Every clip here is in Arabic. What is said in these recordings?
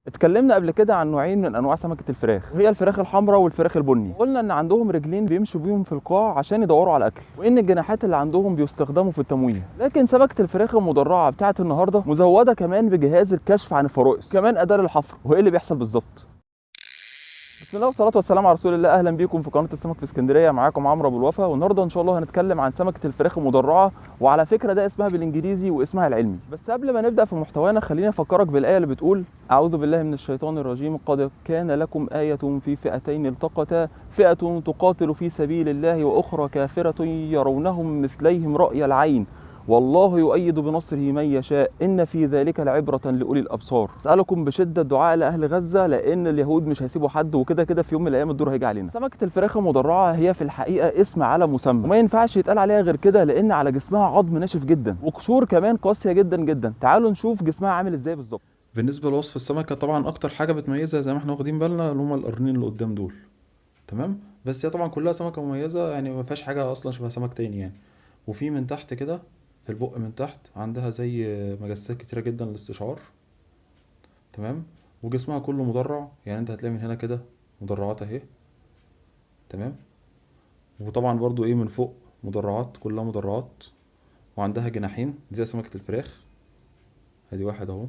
اتكلمنا قبل كده عن نوعين من انواع سمكه الفراخ، وهي الفراخ الحمراء والفراخ البني. قلنا ان عندهم رجلين بيمشوا بيهم في القاع عشان يدوروا على الاكل، وان الجناحات اللي عندهم بيستخدموا في التمويه. لكن سمكه الفراخ المدرعه بتاعه النهارده مزوده كمان بجهاز الكشف عن الفرائس، كمان اداه للحفر. وايه اللي بيحصل بالظبط؟ بسم الله والصلاة والسلام على رسول الله. أهلا بيكم في قناة السمك في اسكندرية، معاكم عمرو أبو الوفا. والنهارده إن شاء الله هنتكلم عن سمكة الفراخ المدرعة، وعلى فكرة ده اسمها بالإنجليزي واسمها العلمي. بس قبل ما نبدأ في محتوانا خليني أفكرك بالآية اللي بتقول: أعوذ بالله من الشيطان الرجيم، قد كان لكم آية في فئتين التقتا، فئة تقاتل في سبيل الله وأخرى كافرة يرونهم مثليهم رأي العين والله يؤيد بنصره من يشاء إن في ذلك لعبرة لأولي الأبصار. أسألكم بشدة دعاء لأهل غزة، لأن اليهود مش هيسيبوا حد، وكده كده في يوم من الأيام الدور هيجي علينا. سمكة الفراخ المدرعة هي في الحقيقة اسم على مسمى، وما ينفعش يتقال عليها غير كده، لأن على جسمها عظم ناشف جدا وقشور كمان قاسية جدا جدا. تعالوا نشوف جسمها عامل ازاي بالظبط. بالنسبه لوصف السمكه، طبعا اكتر حاجه بتميزها زي ما احنا واخدين بالنا اللي هم القرنين اللي قدام دول. تمام. بس هي طبعا كلها سمكه مميزه، يعني ما فيهاش حاجه اصلا شبه سمك تاني يعني. وفي من تحت كده، في البق من تحت عندها زي مجسات كتيره جدا للاستشعار. تمام. وجسمها كله مدرع، يعني انت هتلاقي من هنا كده مدرعات اهي. تمام. وطبعا برضو ايه من فوق مدرعات، كلها مدرعات. وعندها جناحين زي سمكه الفراخ. ادي واحد اهو،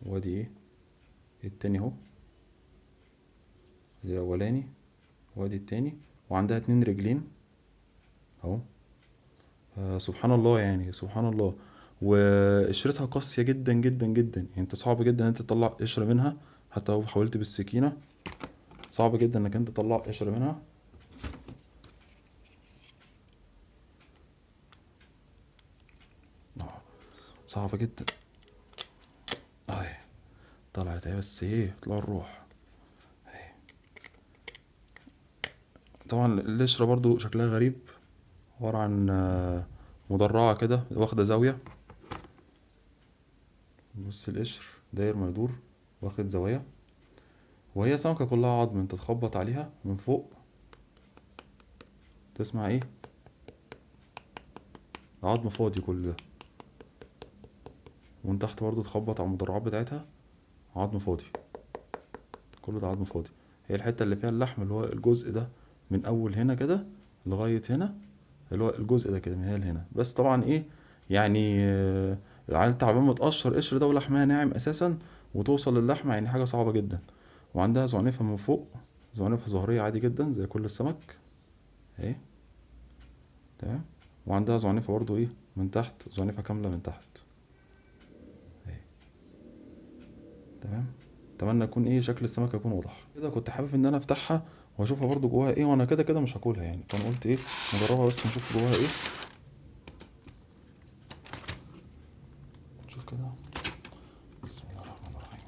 وادي ايه التاني اهو. ادي الاولاني وادي التاني. وعندها 2 رجلين اهو. سبحان الله، يعني سبحان الله. وقشرتها قاسية جدا جدا جدا، يعني انت صعب جدا ان انت تطلع قشرة منها. حتى لو حاولت بالسكينة صعب جدا انك انت تطلع قشرة منها. صعبة جدا اهي. طلعت اهي، بس ايه طلع الروح اهي. طبعا القشرة برضو شكلها غريب، عبارة عن مدرعة كده واخدة زاوية. بص القشر داير ما يدور، واخد زوايا. وهي سمكة كلها عظم، انت تخبط عليها من فوق تسمع ايه؟ عظم فاضي كل ده. ومن تحت برضو تخبط على المدرعات بتاعتها، عظم فاضي. كله ده عظم فاضي. هي الحتة اللي فيها اللحم اللي هو الجزء ده من اول هنا كده لغاية هنا، اللي هو الجزء ده كده من هنا لهنا. بس طبعا ايه يعني على تعبان ما تقشر قشر ده ولحمها ناعم اساسا وتوصل للحمة، يعني حاجة صعبة جدا. وعندها زعنفة من فوق، زعنفة ظهرية عادي جدا زي كل السمك اهي. تمام. وعندها زعنفة برضو ايه من تحت، زعنفة كاملة من تحت اهي. تمام. اتمنى يكون ايه شكل السمكة يكون واضح كده. كنت حابب ان انا افتحها واشوفها برضو جواها ايه، وانا كده كده مش هاكلها يعني، فانا قلت ايه نجربها بس نشوف جواها ايه. نشوف كده. بسم الله الرحمن الرحيم.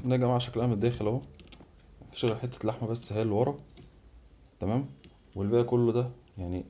ده يا جماعة شكلها من الداخل اهو، مفيش غير حتة لحمة بس هي اللي ورا. تمام. والباقي كله ده يعني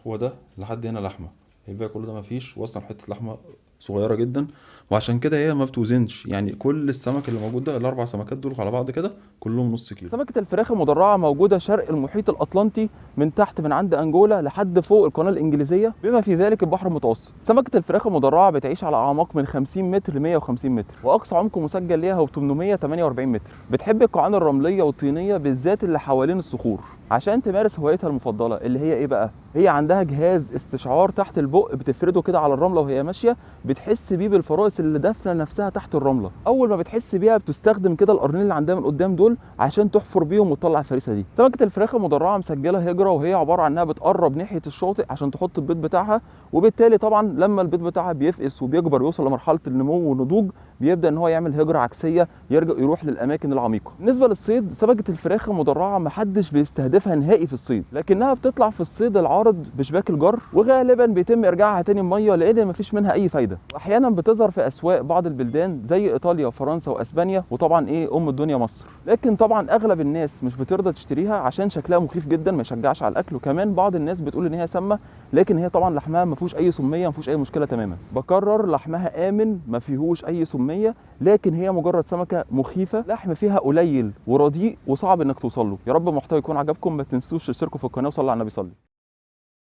هو ده لحد هنا لحمة، الباقي كله ده مفيش، واصلا حتة لحمة صغيرة جدا. وعشان كده هي ما بتوزنش، يعني كل السمك اللي موجود ده ال4 سمكات دول على بعض كده كلهم نص كيلو. سمكة الفراخ المدرعة موجودة شرق المحيط الأطلنطي، من تحت من عند أنجولا لحد فوق القناة الإنجليزية بما في ذلك البحر المتوسط. سمكة الفراخ المدرعة بتعيش على أعماق من 50 متر ل 150 متر، وأقصى عمق مسجل ليها هو 848 متر. بتحب القاعان الرملية والطينية بالذات اللي حوالين الصخور عشان تمارس هوايتها المفضلة اللي هي إيه بقى؟ هي عندها جهاز استشعار تحت البق بتفرده كده على الرملة وهي ماشية، بتحس بيه بالفرائس اللي دافنة نفسها تحت الرملة. أول ما بتحس بيها بتستخدم كده القرنين اللي عندها من قدام دول عشان تحفر بيهم وتطلع الفريسه دي. سمكه الفراخ المدرعه مسجله هجره، وهي عباره عن انها بتقرب ناحيه الشاطئ عشان تحط البيض بتاعها، وبالتالي طبعا لما البيض بتاعها بيفقس وبيكبر ويوصل لمرحله النمو والنضوج بيبدا ان هو يعمل هجره عكسيه، يروح للاماكن العميقه. بالنسبه للصيد، سمكه الفراخ المدرعه محدش بيستهدفها نهائي في الصيد، لكنها بتطلع في الصيد العارض بتنقرض بشباك الجر، وغالبا بيتم ارجاعها تاني الميه لان مفيش منها اي فايده. واحيانا بتظهر في اسواق بعض البلدان زي ايطاليا وفرنسا واسبانيا، وطبعا ام الدنيا مصر. لكن طبعا اغلب الناس مش بترضى تشتريها عشان شكلها مخيف جدا ما يشجعش على الاكل، وكمان بعض الناس بتقول ان هي سامه، لكن هي طبعا لحمها ما فيهوش اي سميه، ما فيهوش اي مشكله تماما. بكرر، لحمها امن ما فيهوش اي سميه، لكن هي مجرد سمكه مخيفه، لحم فيها قليل ورديء وصعب انك توصل له. يا رب المحتوى يكون عجبكم، ما تنسوش تشتركوا في القناه وصلوا على النبي صلي.